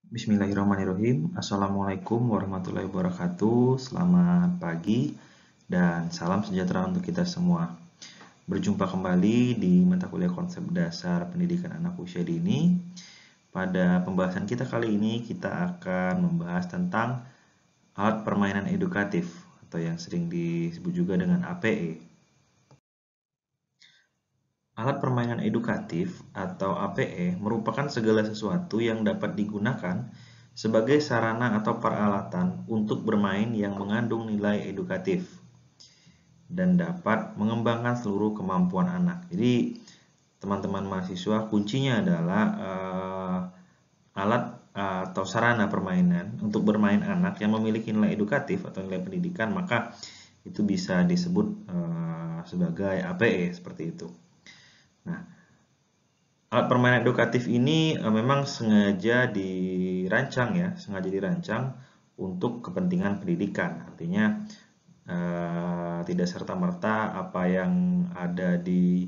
Bismillahirrahmanirrahim. Assalamualaikum warahmatullahi wabarakatuh. Selamat pagi dan salam sejahtera untuk kita semua. Berjumpa kembali di mata kuliah konsep dasar pendidikan anak usia dini. Pada pembahasan kita kali ini kita akan membahas tentang alat permainan edukatif atau yang sering disebut juga dengan APE. Alat permainan edukatif atau APE merupakan segala sesuatu yang dapat digunakan sebagai sarana atau peralatan untuk bermain yang mengandung nilai edukatif dan dapat mengembangkan seluruh kemampuan anak. Jadi, teman-teman mahasiswa, kuncinya adalah alat atau sarana permainan untuk bermain anak yang memiliki nilai edukatif atau nilai pendidikan, maka itu bisa disebut sebagai APE seperti itu. Nah, alat permainan edukatif ini memang sengaja dirancang untuk kepentingan pendidikan. Artinya tidak serta-merta apa yang ada di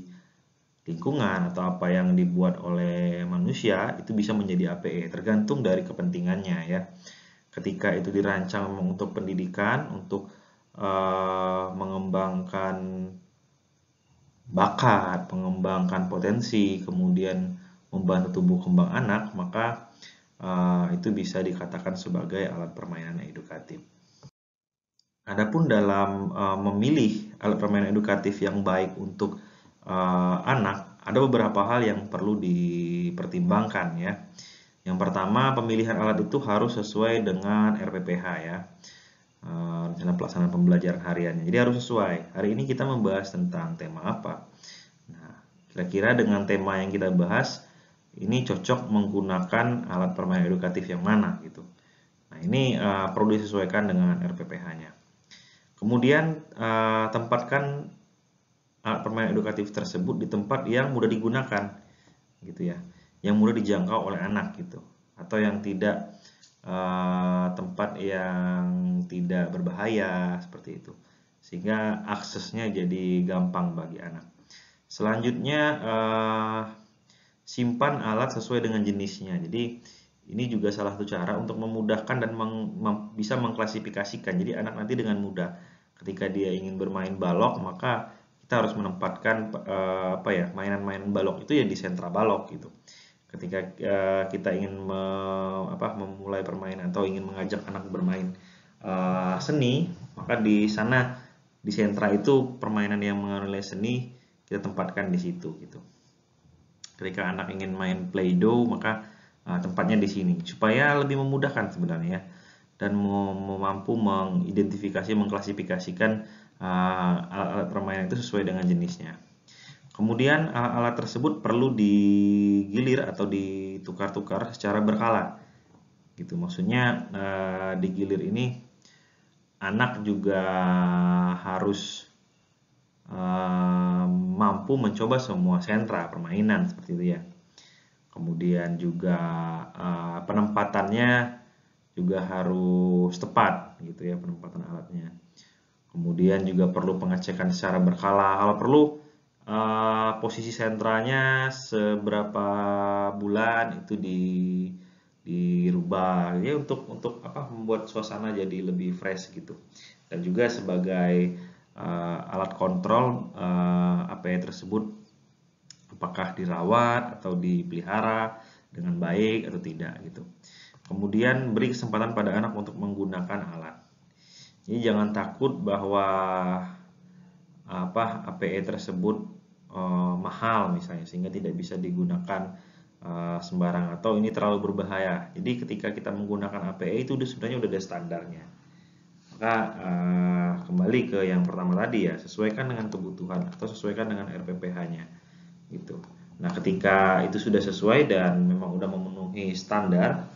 lingkungan atau apa yang dibuat oleh manusia itu bisa menjadi APE, tergantung dari kepentingannya ya. Ketika itu dirancang memang untuk pendidikan, untuk mengembangkan bakat, mengembangkan potensi, kemudian membantu tumbuh kembang anak, maka itu bisa dikatakan sebagai alat permainan edukatif. Adapun dalam memilih alat permainan edukatif yang baik untuk anak, ada beberapa hal yang perlu dipertimbangkan ya. Yang pertama, pemilihan alat itu harus sesuai dengan RPPH ya. Rencana pelaksanaan pembelajaran hariannya. Jadi harus sesuai. Hari ini kita membahas tentang tema apa? Nah, kira-kira dengan tema yang kita bahas, ini cocok menggunakan alat permainan edukatif yang mana gitu. Nah, ini perlu disesuaikan dengan RPPH-nya. Kemudian tempatkan alat permainan edukatif tersebut di tempat yang mudah digunakan, gitu ya, yang mudah dijangkau oleh anak gitu, atau yang tidak tempat yang tidak berbahaya seperti itu, sehingga aksesnya jadi gampang bagi anak. Selanjutnya simpan alat sesuai dengan jenisnya. Jadi ini juga salah satu cara untuk memudahkan dan bisa mengklasifikasikan. Jadi anak nanti dengan mudah ketika dia ingin bermain balok, maka kita harus menempatkan mainan-mainan balok itu ya di sentra balok gitu. Ketika kita ingin memulai permainan atau ingin mengajak anak bermain seni, maka di sana di sentra itu permainan yang mengandung nilai seni kita tempatkan di situ gitu. Ketika anak ingin main Play-Doh, maka tempatnya di sini supaya lebih memudahkan sebenarnya dan mampu mengidentifikasi, mengklasifikasikan alat-alat permainan itu sesuai dengan jenisnya. Kemudian alat-alat tersebut perlu digilir atau ditukar-tukar secara berkala. Gitu. Maksudnya digilir ini anak juga harus mampu mencoba semua sentra permainan seperti itu ya. Kemudian juga penempatannya juga harus tepat gitu ya, penempatan alatnya. Kemudian juga perlu pengecekan secara berkala. Kalau perlu posisi sentranya seberapa bulan itu dirubah ya, untuk membuat suasana jadi lebih fresh gitu. Dan juga sebagai alat kontrol APE tersebut apakah dirawat atau dipelihara dengan baik atau tidak gitu. Kemudian beri kesempatan pada anak untuk menggunakan alat. Jadi jangan takut bahwa APE tersebut mahal misalnya sehingga tidak bisa digunakan sembarang atau ini terlalu berbahaya. Jadi ketika kita menggunakan APE itu sebenarnya udah ada standarnya. Maka kembali ke yang pertama tadi ya, sesuaikan dengan kebutuhan atau sesuaikan dengan RPPH-nya gitu. Nah, ketika itu sudah sesuai dan memang udah memenuhi standar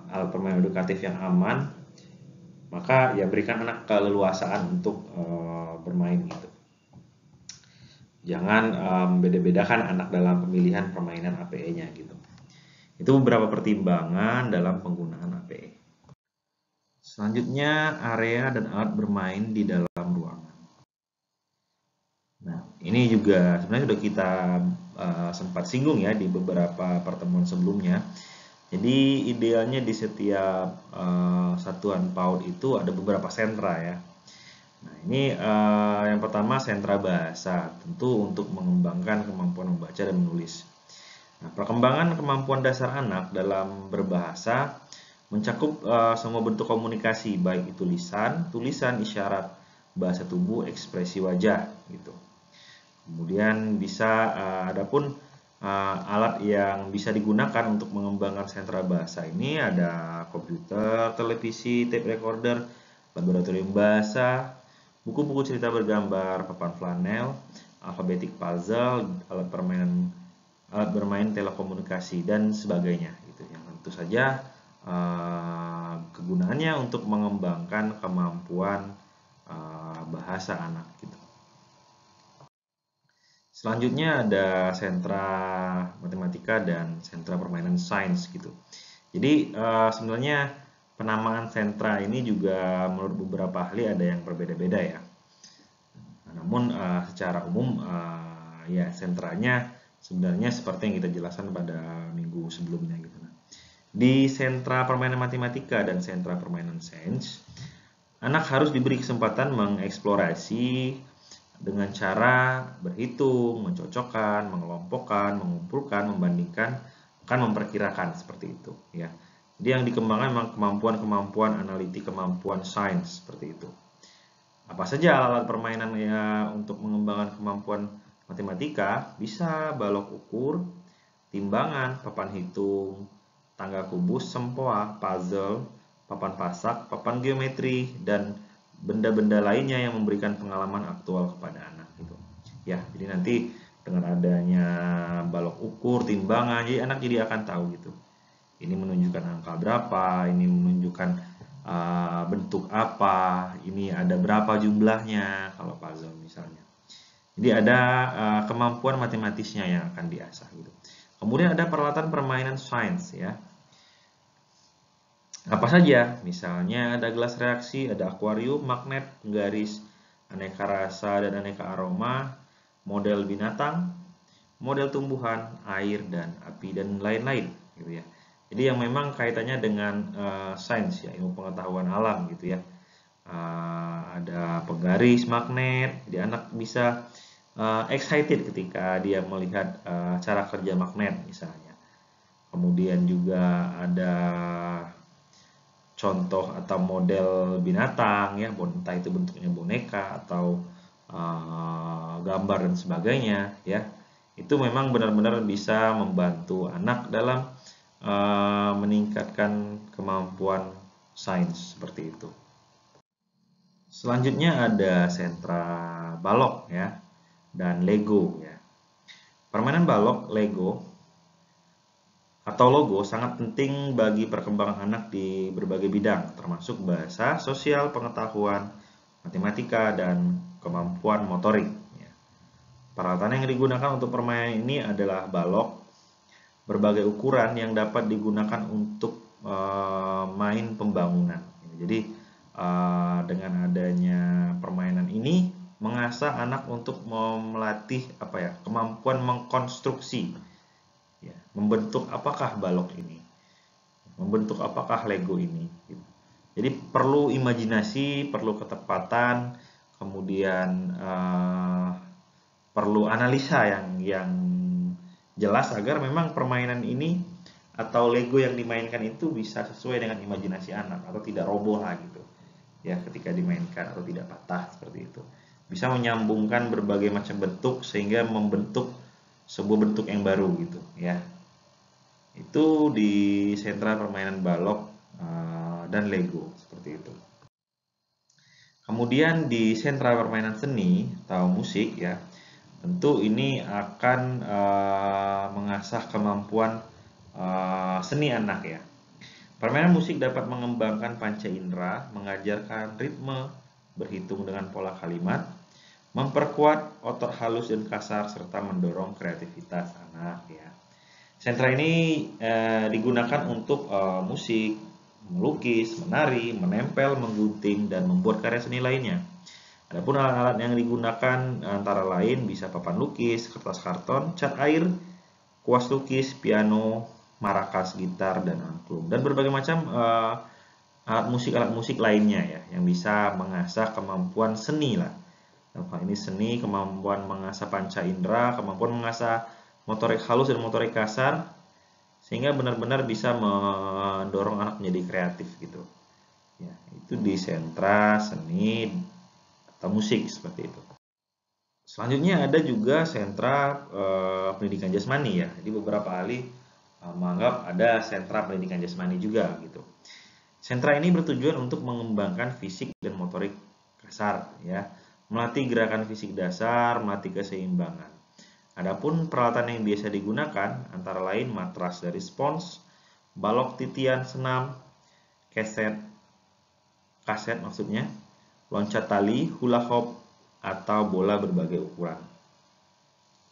alat permainan edukatif yang aman, maka ya berikan anak keleluasaan untuk bermain gitu. Jangan beda-bedakan anak dalam pemilihan permainan APE-nya gitu. Itu beberapa pertimbangan dalam penggunaan APE. Selanjutnya, area dan alat bermain di dalam ruangan. Nah, ini juga sebenarnya sudah kita sempat singgung ya di beberapa pertemuan sebelumnya. Jadi idealnya di setiap satuan PAUD itu ada beberapa sentra ya. Nah, ini yang pertama sentra bahasa, tentu untuk mengembangkan kemampuan membaca dan menulis. Nah, perkembangan kemampuan dasar anak dalam berbahasa mencakup semua bentuk komunikasi, baik itu lisan, tulisan, isyarat, bahasa tubuh, ekspresi wajah, gitu. Kemudian bisa adapun alat yang bisa digunakan untuk mengembangkan sentra bahasa ini ada komputer, televisi, tape recorder, laboratorium bahasa, buku-buku cerita bergambar, papan flanel, alfabetik puzzle, alat bermain telekomunikasi dan sebagainya gitu. Yang tentu saja kegunaannya untuk mengembangkan kemampuan bahasa anak gitu. Selanjutnya ada sentra matematika dan sentra permainan sains gitu. Jadi sebenarnya penamaan sentra ini juga menurut beberapa ahli ada yang berbeda-beda ya. Namun secara umum ya sentranya sebenarnya seperti yang kita jelaskan pada minggu sebelumnya gitu. Di sentra permainan matematika dan sentra permainan sains, anak harus diberi kesempatan mengeksplorasi dengan cara berhitung, mencocokkan, mengelompokkan, mengumpulkan, membandingkan, akan memperkirakan seperti itu ya. Jadi yang dikembangkan memang kemampuan-kemampuan analitik, kemampuan sains seperti itu. Apa saja alat permainan ya untuk mengembangkan kemampuan matematika? Bisa balok ukur, timbangan, papan hitung, tangga kubus, sempoa, puzzle, papan pasak, papan geometri, dan benda-benda lainnya yang memberikan pengalaman aktual kepada anak gitu. Ya, jadi nanti dengan adanya balok ukur, timbangan, jadi anak jadi akan tahu gitu. Ini menunjukkan angka berapa, ini menunjukkan bentuk apa, ini ada berapa jumlahnya kalau puzzle misalnya. Jadi ada kemampuan matematisnya yang akan diasah gitu. Kemudian ada peralatan permainan sains ya. Apa saja? Misalnya ada gelas reaksi, ada akuarium, magnet, penggaris, aneka rasa dan aneka aroma, model binatang, model tumbuhan, air dan api dan lain-lain gitu ya. Jadi yang memang kaitannya dengan sains ya, ilmu pengetahuan alam gitu ya. Ada penggaris, magnet, jadi anak bisa excited ketika dia melihat cara kerja magnet misalnya. Kemudian juga ada contoh atau model binatang ya, entah itu bentuknya boneka atau gambar dan sebagainya ya. Itu memang benar-benar bisa membantu anak dalam meningkatkan kemampuan sains seperti itu. Selanjutnya ada sentra balok ya dan Lego ya. Permainan balok, Lego atau logo sangat penting bagi perkembangan anak di berbagai bidang, termasuk bahasa, sosial, pengetahuan, matematika, dan kemampuan motorik. Peralatan yang digunakan untuk permainan ini adalah balok, berbagai ukuran yang dapat digunakan untuk main pembangunan. Jadi dengan adanya permainan ini mengasah anak untuk melatih kemampuan mengkonstruksi. Ya, membentuk apakah balok ini, membentuk apakah Lego ini. Jadi perlu imajinasi, perlu ketepatan, kemudian perlu analisa yang jelas agar memang permainan ini atau Lego yang dimainkan itu bisa sesuai dengan imajinasi anak atau tidak roboh lah gitu. Ya, ketika dimainkan atau tidak patah seperti itu. Bisa menyambungkan berbagai macam bentuk sehingga membentuk sebuah bentuk yang baru gitu ya. Itu di sentra permainan balok dan Lego seperti itu. Kemudian di sentra permainan seni atau musik ya, tentu ini akan mengasah kemampuan seni anak ya. Permainan musik dapat mengembangkan panca indera, mengajarkan ritme, berhitung dengan pola kalimat, memperkuat otot halus dan kasar serta mendorong kreativitas anak ya. Sentra ini digunakan untuk musik, melukis, menari, menempel, menggunting dan membuat karya seni lainnya. Adapun alat-alat yang digunakan antara lain bisa papan lukis, kertas karton, cat air, kuas lukis, piano, maracas, gitar, dan angklung, dan berbagai macam alat musik lainnya ya, yang bisa mengasah kemampuan seni lah. Dalam hal ini seni, kemampuan mengasah panca indera, kemampuan mengasah motorik halus dan motorik kasar, sehingga benar-benar bisa mendorong anak menjadi kreatif gitu. Ya, itu di sentra seni atau musik seperti itu. Selanjutnya ada juga sentra pendidikan jasmani ya. Jadi beberapa ahli menganggap ada sentra pendidikan jasmani juga gitu. Sentra ini bertujuan untuk mengembangkan fisik dan motorik kasar ya, melatih gerakan fisik dasar, melatih keseimbangan. Adapun peralatan yang biasa digunakan antara lain matras dari spons, balok titian senam, kaset maksudnya, loncat tali, hula hoop, atau bola berbagai ukuran.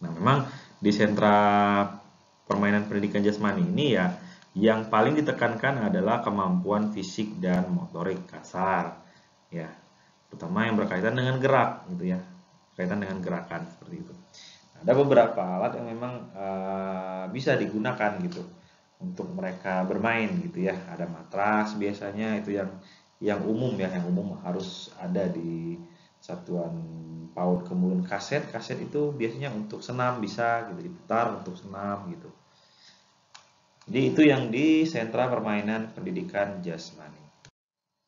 Nah, memang di sentra permainan pendidikan jasmani ini ya, yang paling ditekankan adalah kemampuan fisik dan motorik kasar, ya, terutama yang berkaitan dengan gerak, gitu ya, berkaitan dengan gerakan seperti itu. Ada beberapa alat yang memang bisa digunakan gitu untuk mereka bermain gitu ya. Ada matras biasanya itu yang umum ya, yang umum harus ada di satuan PAUD. Kemudian kaset itu biasanya untuk senam, bisa gitu diputar untuk senam gitu. Jadi itu yang di sentra permainan pendidikan jasmani.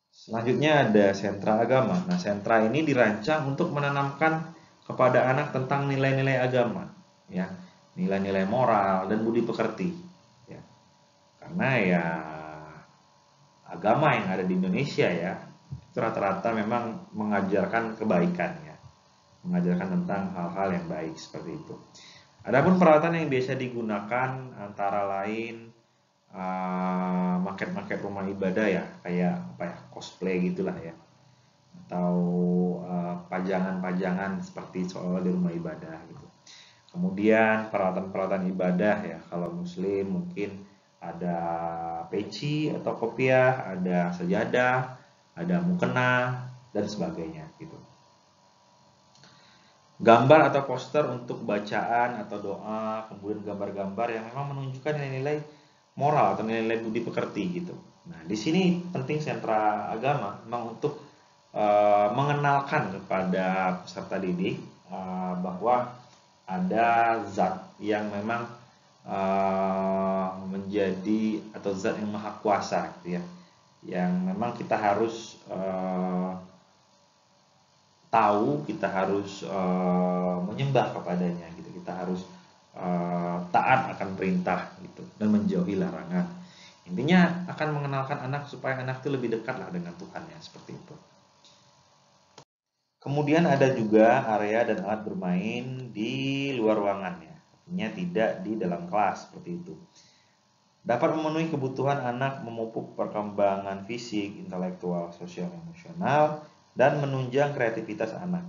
Selanjutnya ada sentra agama. Nah, sentra ini dirancang untuk menanamkan kepada anak tentang nilai-nilai agama, ya, nilai-nilai moral dan budi pekerti, ya. Karena ya agama yang ada di Indonesia ya, itu rata-rata memang mengajarkan kebaikan ya, mengajarkan tentang hal-hal yang baik seperti itu. Adapun peralatan yang biasa digunakan antara lain maket-maket rumah ibadah ya, kayak apa ya, cosplay gitulah ya, atau pajangan-pajangan seperti soal di rumah ibadah gitu. Kemudian peralatan-peralatan ibadah ya, kalau muslim mungkin ada peci atau kopiah, ada sajadah, ada mukena dan sebagainya gitu. Gambar atau poster untuk bacaan atau doa, kemudian gambar-gambar yang memang menunjukkan nilai-nilai moral atau nilai-nilai budi pekerti gitu. Nah, di sini penting sentra agama memang untuk mengenalkan kepada peserta didik bahwa ada zat yang memang menjadi atau zat yang maha kuasa gitu ya, yang memang kita harus tahu, kita harus menyembah kepadanya gitu, kita harus taat akan perintah gitu dan menjauhi larangan. Intinya akan mengenalkan anak supaya anak itu lebih dekat lah dengan Tuhannya seperti itu. Kemudian ada juga area dan alat bermain di luar ruangan ya, artinya tidak di dalam kelas seperti itu. Dapat memenuhi kebutuhan anak, memupuk perkembangan fisik, intelektual, sosial, emosional, dan menunjang kreativitas anak.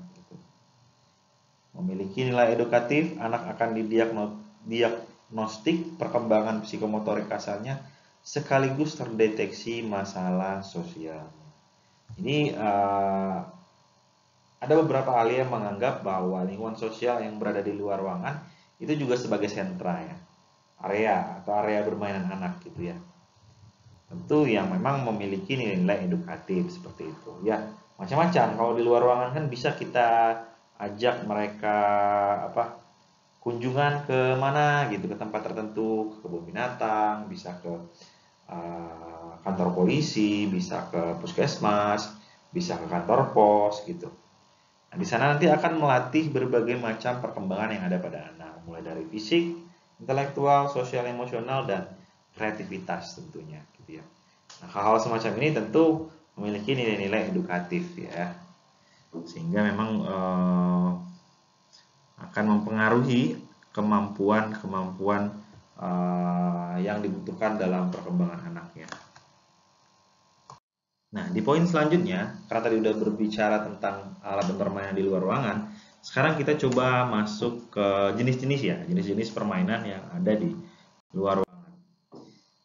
Memiliki nilai edukatif, anak akan didiagnostik perkembangan psikomotorik kasarnya sekaligus terdeteksi masalah sosial. Ini ada beberapa ahli yang menganggap bahwa lingkungan sosial yang berada di luar ruangan itu juga sebagai sentra ya, area atau area bermainan anak gitu ya. Tentu yang memang memiliki nilai-nilai edukatif seperti itu ya. Macam-macam, kalau di luar ruangan kan bisa kita ajak mereka kunjungan ke mana gitu, ke tempat tertentu, ke kebun binatang, bisa ke kantor polisi, bisa ke puskesmas, bisa ke kantor pos gitu. Nah, di sana nanti akan melatih berbagai macam perkembangan yang ada pada anak, mulai dari fisik, intelektual, sosial, emosional, dan kreativitas tentunya gitu ya. Nah, hal-hal semacam ini tentu memiliki nilai-nilai edukatif ya, sehingga memang akan mempengaruhi kemampuan-kemampuan yang dibutuhkan dalam perkembangan anaknya. Nah, di poin selanjutnya, karena tadi udah berbicara tentang alat dan permainan di luar ruangan, sekarang kita coba masuk ke jenis-jenis ya, jenis-jenis permainan yang ada di luar ruangan.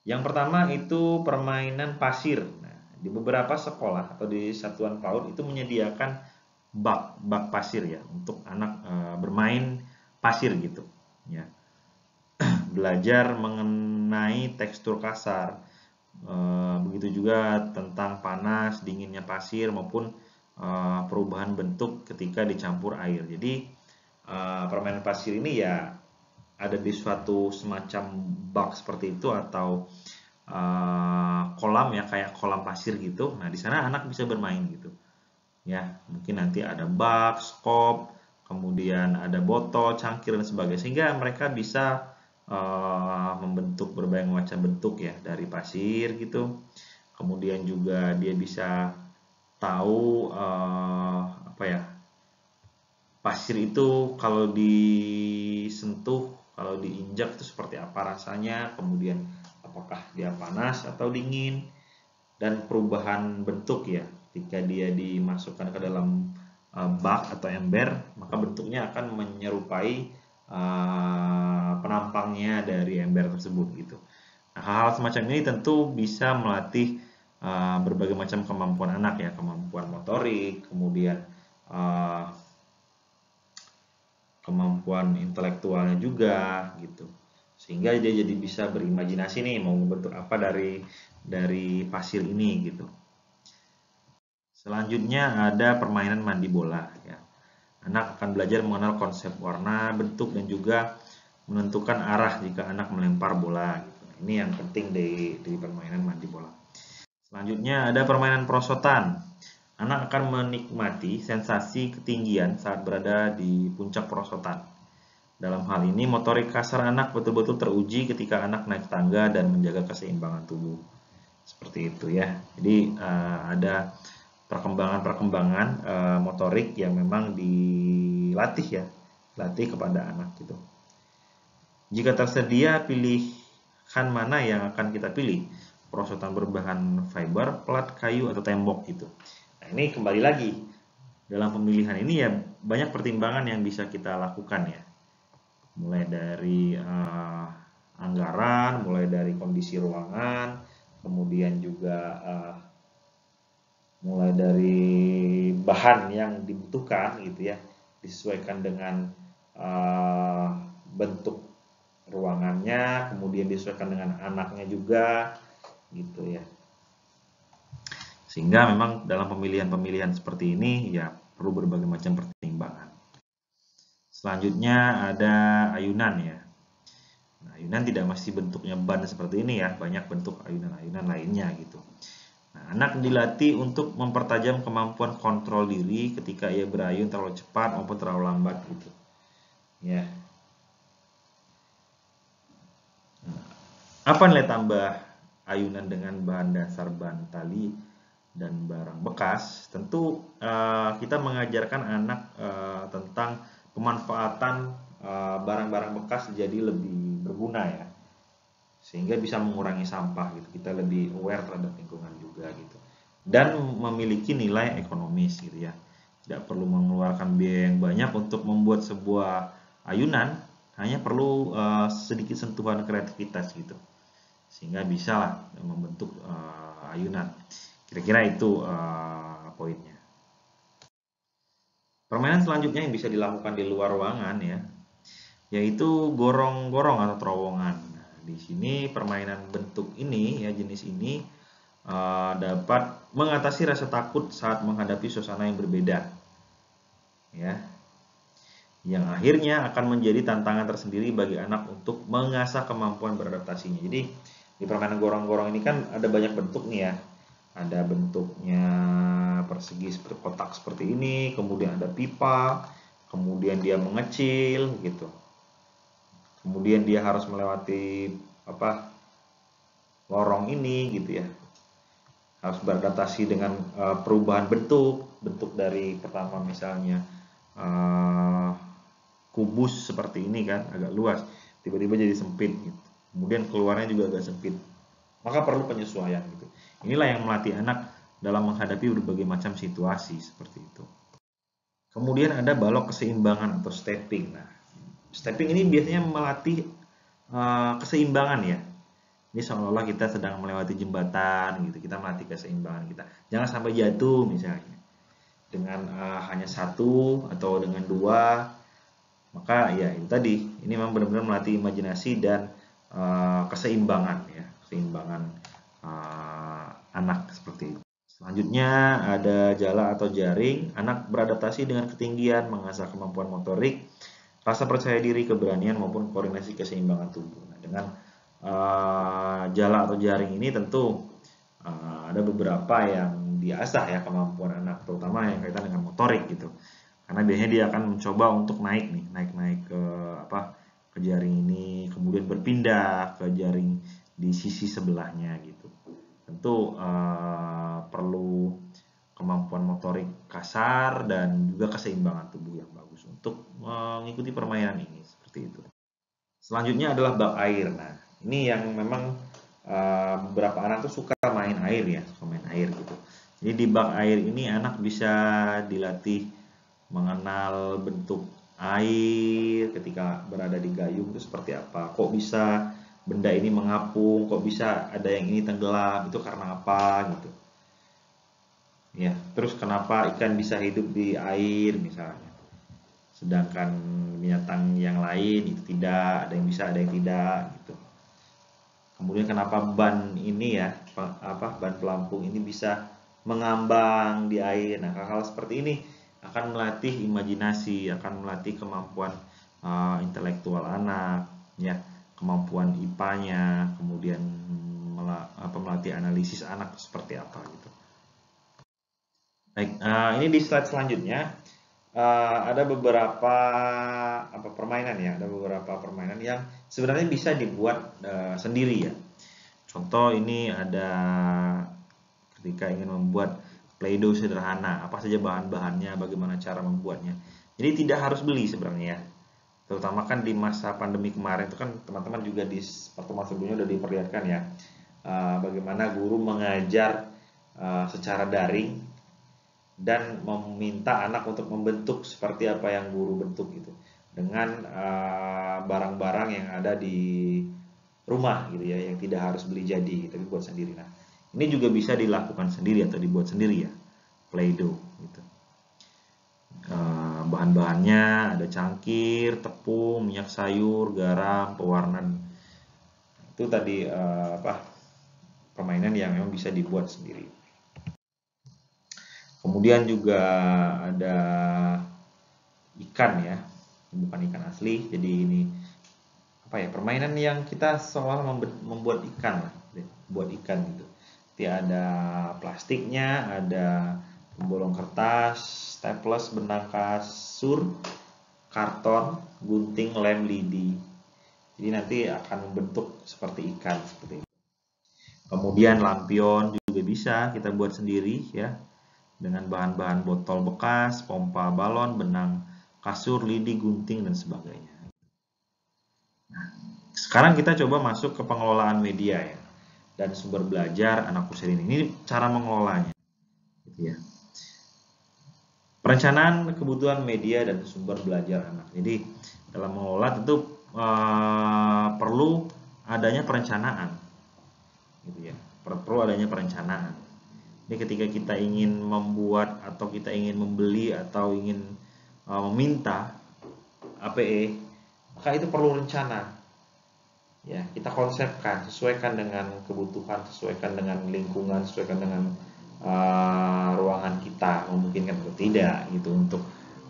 Yang pertama itu permainan pasir. Nah, di beberapa sekolah atau di satuan PAUD itu menyediakan bak pasir ya untuk anak bermain pasir gitu. Ya. Belajar mengenai tekstur kasar. Begitu juga tentang panas, dinginnya pasir maupun perubahan bentuk ketika dicampur air. Jadi permainan pasir ini ya ada di suatu semacam bak seperti itu atau kolam ya, kayak kolam pasir gitu. Nah, di sana anak bisa bermain gitu. Ya, mungkin nanti ada bak, skop, kemudian ada botol, cangkir dan sebagainya, sehingga mereka bisa membentuk berbagai macam bentuk ya dari pasir gitu. Kemudian juga dia bisa tahu apa ya, pasir itu kalau disentuh, kalau diinjak itu seperti apa rasanya, kemudian apakah dia panas atau dingin, dan perubahan bentuk ya ketika dia dimasukkan ke dalam bak atau ember, maka bentuknya akan menyerupai penampangnya dari ember tersebut gitu. Nah, hal-hal semacam ini tentu bisa melatih berbagai macam kemampuan anak ya, kemampuan motorik, kemudian kemampuan intelektualnya juga gitu, sehingga dia jadi bisa berimajinasi nih mau membentuk apa dari pasir ini gitu. Selanjutnya ada permainan mandi bola ya. Anak akan belajar mengenal konsep warna, bentuk, dan juga menentukan arah jika anak melempar bola gitu. Ini yang penting dari permainan mandi bola. Selanjutnya ada permainan perosotan. Anak akan menikmati sensasi ketinggian saat berada di puncak perosotan. Dalam hal ini, motorik kasar anak betul-betul teruji ketika anak naik tangga dan menjaga keseimbangan tubuh. Seperti itu ya. Jadi ada perkembangan-perkembangan motorik yang memang dilatih ya, latih kepada anak gitu. Jika tersedia, pilihan mana yang akan kita pilih? Perosotan berbahan fiber, plat, kayu, atau tembok gitu. Nah, ini kembali lagi dalam pemilihan ini ya banyak pertimbangan yang bisa kita lakukan ya, mulai dari anggaran, mulai dari kondisi ruangan, kemudian juga mulai dari bahan yang dibutuhkan gitu ya, disesuaikan dengan bentuk ruangannya, kemudian disesuaikan dengan anaknya juga gitu ya. Sehingga memang dalam pemilihan-pemilihan seperti ini ya perlu berbagai macam pertimbangan. Selanjutnya ada ayunan ya. Nah, ayunan tidak mesti bentuknya ban seperti ini ya, banyak bentuk ayunan-ayunan lainnya gitu. Nah, anak dilatih untuk mempertajam kemampuan kontrol diri ketika ia berayun terlalu cepat maupun terlalu lambat gitu. Ya. Nah, apa nilai tambah ayunan dengan bahan dasar ban tali dan barang bekas? Tentu kita mengajarkan anak tentang pemanfaatan barang-barang bekas jadi lebih berguna ya, sehingga bisa mengurangi sampah gitu. Kita lebih aware terhadap lingkungan juga gitu, dan memiliki nilai ekonomis gitu ya. Tidak perlu mengeluarkan biaya yang banyak untuk membuat sebuah ayunan, hanya perlu sedikit sentuhan kreativitas gitu, sehingga bisa lah membentuk ayunan. Kira-kira itu poinnya. Permainan selanjutnya yang bisa dilakukan di luar ruangan ya, yaitu gorong-gorong atau terowongan. Nah, di sini permainan bentuk ini ya, jenis ini dapat mengatasi rasa takut saat menghadapi suasana yang berbeda. Ya. Yang akhirnya akan menjadi tantangan tersendiri bagi anak untuk mengasah kemampuan beradaptasinya. Jadi di permainan gorong-gorong ini kan ada banyak bentuk nih ya. Ada bentuknya persegi seperti kotak seperti ini, kemudian ada pipa, kemudian dia mengecil gitu. Kemudian dia harus melewati lorong ini gitu ya. Harus beradaptasi dengan perubahan bentuk dari pertama misalnya kubus seperti ini kan, agak luas, tiba-tiba jadi sempit gitu. Kemudian keluarnya juga agak sempit. Maka perlu penyesuaian gitu. Inilah yang melatih anak dalam menghadapi berbagai macam situasi seperti itu. Kemudian ada balok keseimbangan atau stepping. Nah, stepping ini biasanya melatih keseimbangan ya. Ini seolah-olah kita sedang melewati jembatan gitu. Kita melatih keseimbangan kita. Jangan sampai jatuh misalnya. Dengan hanya satu atau dengan dua, maka ya itu tadi. Ini memang benar-benar melatih imajinasi dan keseimbangan ya, keseimbangan anak seperti itu. Selanjutnya ada jala atau jaring. Anak beradaptasi dengan ketinggian, mengasah kemampuan motorik, rasa percaya diri, keberanian maupun koordinasi keseimbangan tubuh. Nah, dengan jala atau jaring ini tentu ada beberapa yang diasah ya kemampuan anak, terutama yang kaitan dengan motorik gitu. Karena biasanya dia akan mencoba untuk naik ke ke jaring ini, kemudian berpindah ke jaring di sisi sebelahnya gitu. Tentu perlu kemampuan motorik kasar dan juga keseimbangan tubuh yang bagus untuk mengikuti permainan ini seperti itu. Selanjutnya adalah bak air. Nah, ini yang memang beberapa anak tuh suka main air ya, suka main air gitu. Jadi di bak air ini anak bisa dilatih mengenal bentuk air ketika berada di gayung itu seperti apa. Kok bisa benda ini mengapung, kok bisa ada yang ini tenggelam, itu karena apa gitu. Ya, terus kenapa ikan bisa hidup di air misalnya. Sedangkan binatang yang lain itu tidak, ada yang bisa, ada yang tidak gitu. Kemudian kenapa ban ini ya, ban pelampung ini bisa mengambang di air. Nah, hal-hal seperti ini akan melatih imajinasi, akan melatih kemampuan intelektual anak, ya, kemampuan IPA-nya, kemudian melatih analisis anak seperti apa gitu. Baik, ini di slide selanjutnya ada beberapa permainan ya, ada beberapa permainan yang sebenarnya bisa dibuat sendiri ya. Contoh ini ada ketika ingin membuat Play-Doh sederhana, apa saja bahan-bahannya, bagaimana cara membuatnya. Jadi tidak harus beli sebenarnya. Terutama kan di masa pandemi kemarin itu kan teman-teman juga di pertemuan sebelumnya sudah diperlihatkan ya, bagaimana guru mengajar secara daring dan meminta anak untuk membentuk seperti apa yang guru bentuk gitu dengan barang-barang yang ada di rumah gitu ya, yang tidak harus beli jadi tapi buat sendiri. Nah, ini juga bisa dilakukan sendiri atau dibuat sendiri ya, Play-Doh gitu. Bahan-bahannya ada cangkir, tepung, minyak sayur, garam, pewarna. Itu tadi permainan yang memang bisa dibuat sendiri. Kemudian juga ada ikan ya, bukan ikan asli. Jadi ini permainan yang kita seolah membuat ikan lah, buat ikan gitu. Nanti ada plastiknya, ada pembolong kertas, staples, benang kasur, karton, gunting, lem, lidi. Jadi nanti akan membentuk seperti ikan seperti itu. Kemudian lampion juga bisa kita buat sendiri ya, dengan bahan-bahan botol bekas, pompa balon, benang kasur, lidi, gunting dan sebagainya. Nah, sekarang kita coba masuk ke pengelolaan media ya dan sumber belajar anak usia dini. Ini cara mengelolanya, gitu ya. Perencanaan kebutuhan media dan sumber belajar anak. Jadi dalam mengelola tentu perlu adanya perencanaan, gitu ya. Perlu adanya perencanaan. Jadi ketika kita ingin membuat atau kita ingin membeli atau ingin meminta APE, maka itu perlu rencana. Ya, kita konsepkan, sesuaikan dengan kebutuhan, sesuaikan dengan lingkungan, sesuaikan dengan ruangan kita, memungkinkan atau tidak gitu untuk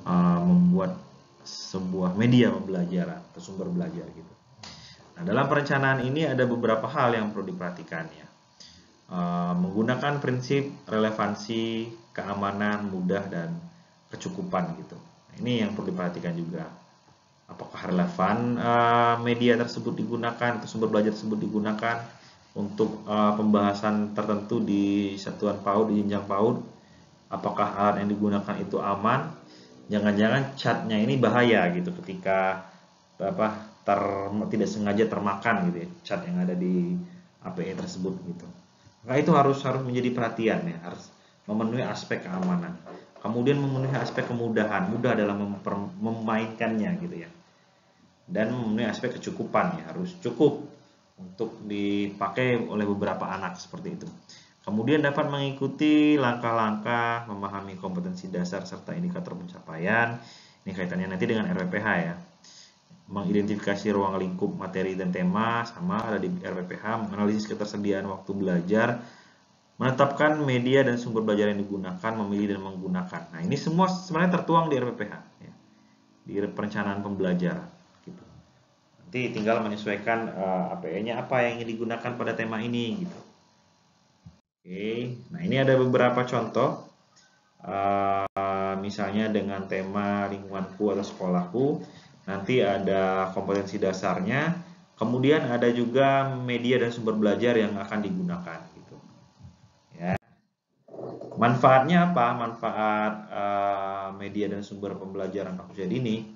membuat sebuah media pembelajaran atau sumber belajar gitu. Nah, dalam perencanaan ini ada beberapa hal yang perlu diperhatikan ya. Menggunakan prinsip relevansi, keamanan, mudah dan kecukupan gitu. Nah, ini yang perlu diperhatikan juga. Apakah relevan media tersebut digunakan atau sumber belajar tersebut digunakan untuk pembahasan tertentu di satuan PAUD, di jenjang PAUD? Apakah alat yang digunakan itu aman? Jangan-jangan catnya ini bahaya gitu ketika tidak sengaja termakan gitu ya, cat yang ada di APE tersebut gitu. Maka itu harus menjadi perhatian ya, harus memenuhi aspek keamanan. Kemudian memenuhi aspek kemudahan, mudah dalam memainkannya gitu ya. Dan memenuhi aspek kecukupan ya, harus cukup untuk dipakai oleh beberapa anak seperti itu. Kemudian dapat mengikuti langkah-langkah, memahami kompetensi dasar serta indikator pencapaian. Ini kaitannya nanti dengan RWPH ya. mengidentifikasi ruang lingkup materi dan tema, sama ada di RPPH, menganalisis ketersediaan waktu belajar, menetapkan media dan sumber belajar yang digunakan, memilih dan menggunakan. Nah, ini semua sebenarnya tertuang di RPPH, ya, di perencanaan pembelajaran. Gitu. Nanti tinggal menyesuaikan APE-nya apa yang ingin digunakan pada tema ini. Gitu. Oke, nah ini ada beberapa contoh. Misalnya dengan tema lingkunganku atau sekolahku, nanti ada kompetensi dasarnya, kemudian ada juga media dan sumber belajar yang akan digunakan. Gitu. Ya. Manfaatnya apa? Manfaat media dan sumber pembelajaran kampus ini.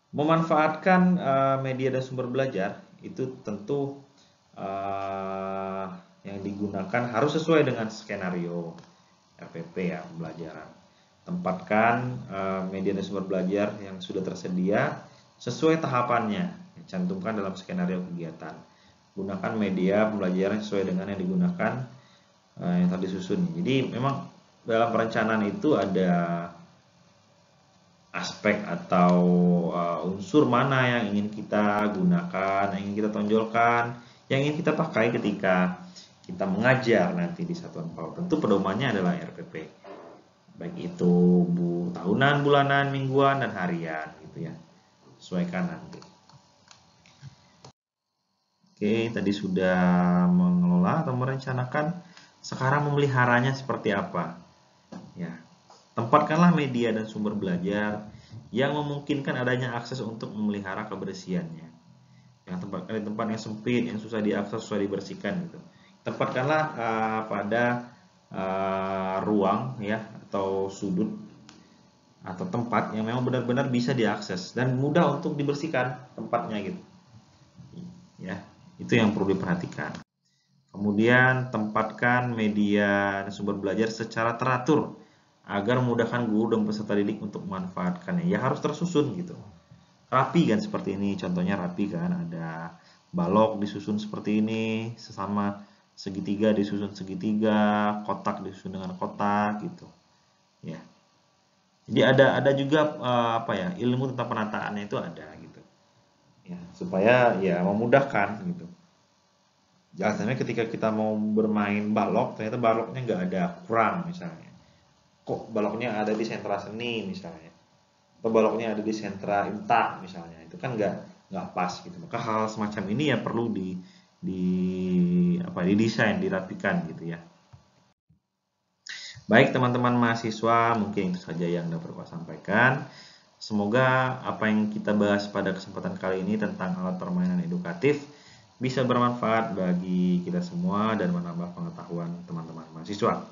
Memanfaatkan media dan sumber belajar itu tentu yang digunakan harus sesuai dengan skenario RPP ya, pembelajaran. Tempatkan media dan sumber belajar yang sudah tersedia sesuai tahapannya, cantumkan dalam skenario kegiatan. Gunakan media pembelajaran sesuai dengan yang digunakan yang tadi disusun. Jadi memang dalam perencanaan itu ada aspek atau unsur mana yang ingin kita gunakan, yang ingin kita tonjolkan, yang ingin kita pakai ketika kita mengajar nanti di satuan PAUD. Tentu pedomannya adalah RPP. Baik itu tahunan, bulanan, mingguan, dan harian gitu ya. Sesuaikan nanti. Oke, tadi sudah mengelola atau merencanakan. Sekarang memeliharanya seperti apa? Ya. Tempatkanlah media dan sumber belajar yang memungkinkan adanya akses untuk memelihara kebersihannya. Yang tempatkan di tempat yang sempit, yang susah diakses, susah dibersihkan gitu. Tempatkanlah pada ruang ya atau sudut atau tempat yang memang benar-benar bisa diakses dan mudah untuk dibersihkan tempatnya gitu. Ya, itu yang perlu diperhatikan. Kemudian tempatkan media dan sumber belajar secara teratur agar memudahkan guru dan peserta didik untuk memanfaatkannya. Ya harus tersusun gitu. Rapi kan seperti ini, contohnya rapi kan, ada balok disusun seperti ini, sesama segitiga disusun segitiga, kotak disusun dengan kotak gitu. Ya. Jadi ada juga apa ya, ilmu tentang penataannya itu ada gitu. Ya, supaya ya memudahkan gitu. Jangan sampai ketika kita mau bermain balok, ternyata baloknya nggak ada, kurang misalnya. Kok baloknya ada di sentra seni misalnya, atau baloknya ada di sentra imtak misalnya, itu kan nggak pas gitu. Maka hal semacam ini ya perlu didesain, dirapikan gitu ya. Baik teman-teman mahasiswa, mungkin itu saja yang dapat saya sampaikan. Semoga apa yang kita bahas pada kesempatan kali ini tentang alat permainan edukatif bisa bermanfaat bagi kita semua dan menambah pengetahuan teman-teman mahasiswa.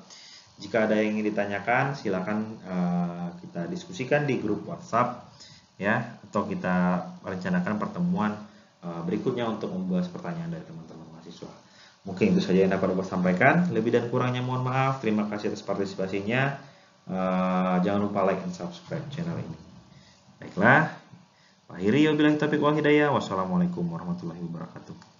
Jika ada yang ingin ditanyakan, silakan kita diskusikan di grup WhatsApp ya, atau kita rencanakan pertemuan berikutnya untuk membahas pertanyaan dari teman-teman mahasiswa. Mungkin itu saja yang dapat saya sampaikan. Lebih dan kurangnya mohon maaf. Terima kasih atas partisipasinya. Jangan lupa like dan subscribe channel ini. Baiklah. Akhiri wabillahi taufiq wal hidayah. Wassalamualaikum warahmatullahi wabarakatuh.